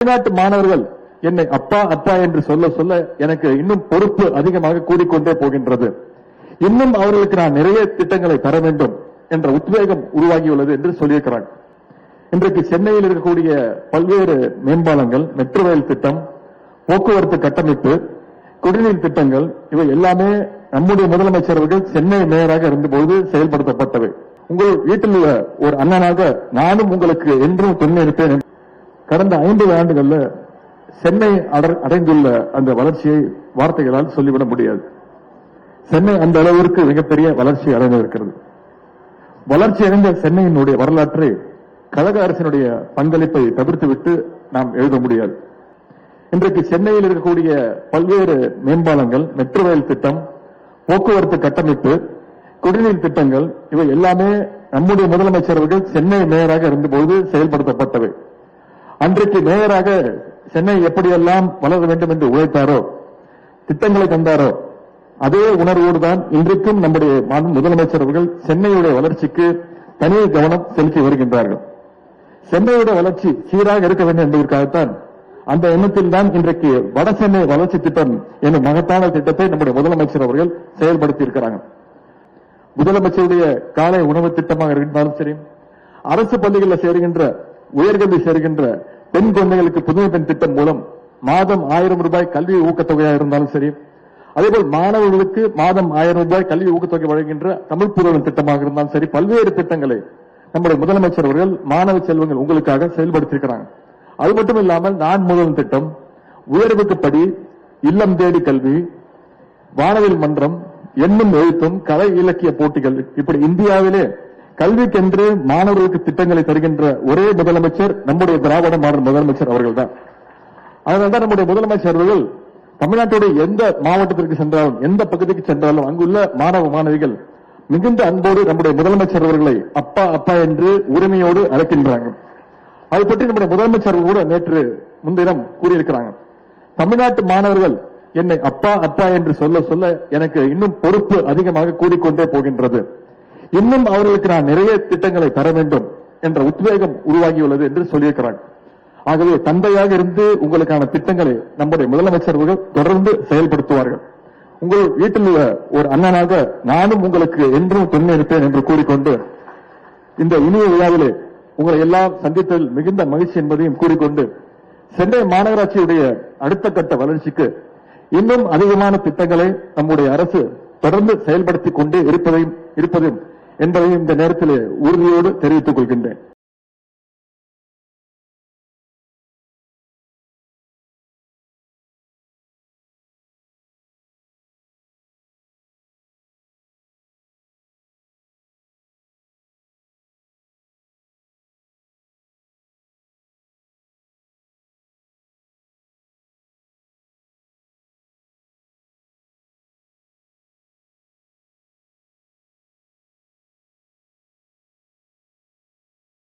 தமிழ்நாட்டு மாணவர்கள் என்னை அப்பா அப்பா என்று சொல்ல சொல்ல எனக்கு இன்னும் பொறுப்பு அதிகமாக கூடிக்கொண்டே போகின்றது. இன்னும் அவர்களுக்கு நான் நிறைய திட்டங்களை தர வேண்டும் என்ற உத்வேகம் உருவாகியுள்ளது என்று சொல்லியிருக்கிறார். இன்றைக்கு சென்னையில் இருக்கக்கூடிய பல்வேறு மேம்பாலங்கள், மெட்ரோ ரயில் திட்டம், போக்குவரத்து கட்டமைப்பு, குடிநீர் திட்டங்கள், இவை எல்லாமே நம்முடைய முதலமைச்சர் அவர்கள் சென்னை மேயராக இருந்தபோது செயல்படுத்தப்பட்டவை. உங்கள் வீட்டில் உள்ள ஒரு அண்ணனாக நானும் உங்களுக்கு என்றும் துணை இருப்பேன். கடந்த 50 ஆண்டுகள்ல சென்னை அடைந்துள்ள அந்த வளர்ச்சியை வார்த்தைகளால் சொல்லிவிட முடியாது. சென்னை அந்த அளவிற்கு மிகப்பெரிய வளர்ச்சி அடைந்திருக்கிறது. வளர்ச்சி அடைந்த சென்னையினுடைய வரலாற்றை கழக அரசினுடைய பங்களிப்பை தவிர்த்துவிட்டு நாம் எழுத முடியாது. இன்றைக்கு சென்னையில் இருக்கக்கூடிய பல்வேறு மேம்பாலங்கள், மெட்ரோ ரயில் திட்டம், போக்குவரத்து கட்டமைப்பு, குடிநீர் திட்டங்கள், இவை எல்லாமே நம்முடைய முதலமைச்சர் அவர்கள் சென்னை மேயராக இருந்தபோது செயல்படுத்தப்பட்டவை. அன்றைக்கு மேயராக சென்னை எப்படியெல்லாம் வளர வேண்டும் என்று உழைத்தாரோ, திட்டங்களை தந்தாரோ, அதே உணர்வோடுதான் இன்றைக்கும் நம்முடைய முதலமைச்சர் அவர்கள் சென்னையுடைய வளர்ச்சிக்கு தனி கவனம் செலுத்தி வருகின்றார்கள். சென்னையுடைய வளர்ச்சி சீராக இருக்க வேண்டும் என்பதற்காகத்தான் அந்த எண்ணத்தில் தான் இன்றைக்கு வட சென்னை வளர்ச்சி திட்டம் என்னும் மகத்தான திட்டத்தை நம்முடைய முதலமைச்சர் அவர்கள் செயல்படுத்தி இருக்கிறாங்க. முதலமைச்சருடைய காலை உணவு திட்டமாக இருந்தாலும் சரி, அரசு பள்ளிகளில் சேருகின்ற, உயர்கல்வி சேருகின்ற பெண் குழந்தைகளுக்கு புதுமை பெண் திட்டம் மூலம் மாதம் 1000 ரூபாய் கல்வி ஊக்கத்தொகையாக இருந்தாலும் சரி, அதேபோல் மாணவர்களுக்கு மாதம் 1000 ரூபாய் கல்வி ஊக்கத்தொகை வழங்குகின்ற தமிழ் புதல்வன் திட்டமாக இருந்தாலும் சரி, பல்வேறு திட்டங்களை நம்முடைய முதலமைச்சர் அவர்கள் மாணவ செல்வங்கள் உங்களுக்காக செயல்படுத்தியிருக்கிறாங்க. அது மட்டும் இல்லாமல் நான் முதல் திட்டம், உயர்வுக்கு படி, இல்லம் தேடி கல்வி, வானவில் மன்றம், எண்ணும் எழுத்தும், கலை இலக்கிய போட்டிகள், இப்படி இந்தியாவிலே கல்விக்கென்று மாணவர்களுக்கு திட்டங்களை தருகின்ற ஒரே முதலமைச்சர் நம்முடைய திராவிட மாடல் முதலமைச்சர் அவர்கள் தான். அதனால்தான் நம்முடைய முதலமைச்சர் அவர்கள் தமிழ்நாட்டுடைய எந்த மாவட்டத்திற்கு சென்றாலும், எந்த பகுதிக்கு சென்றாலும் அங்குள்ள மாணவ மாணவிகள் மிகுந்த அன்போடு நம்முடைய முதலமைச்சர் அவர்களை அப்பா அப்பா என்று உரிமையோடு அழைக்கின்றாங்க. அதை பற்றி நம்முடைய முதலமைச்சர் கூட நேற்று முன்தினம் கூறியிருக்கிறாங்க. தமிழ்நாட்டு மாணவர்கள் என்னை அப்பா அப்பா என்று சொல்ல சொல்ல எனக்கு இன்னும் பொறுப்பு அதிகமாக கூடிக்கொண்டே போகின்றது. இன்னும் அவர்களுக்கு நான் நிறைய திட்டங்களை தர வேண்டும் என்ற உத்வேகம் உருவாகியுள்ளது என்று சொல்லியிருக்கிறாங்க. ஆகவே தந்தையாக இருந்து உங்களுக்கான திட்டங்களை நம்முடைய முதலமைச்சர் அவர்கள் தொடர்ந்து செயல்படுத்துவார்கள். உங்கள் வீட்டில் உள்ள ஒரு அண்ணனாக நானும் உங்களுக்கு என்றும் துணை இருப்பேன் என்று கூறிக்கொண்டு இந்த இனிய விழாவிலே உங்களை எல்லாம் சந்தித்ததில் மிகுந்த மகிழ்ச்சி என்பதையும் கூறிக்கொண்டு, சென்னை மாநகராட்சியுடைய அடுத்த கட்ட வளர்ச்சிக்கு இன்னும் அதிகமான திட்டங்களை நம்முடைய அரசு தொடர்ந்து செயல்படுத்திக் கொண்டே இருப்பதையும் என்பதையும் இந்த நேரத்தில் உறுதியோடு தெரிவித்துக் கொள்கின்றேன்.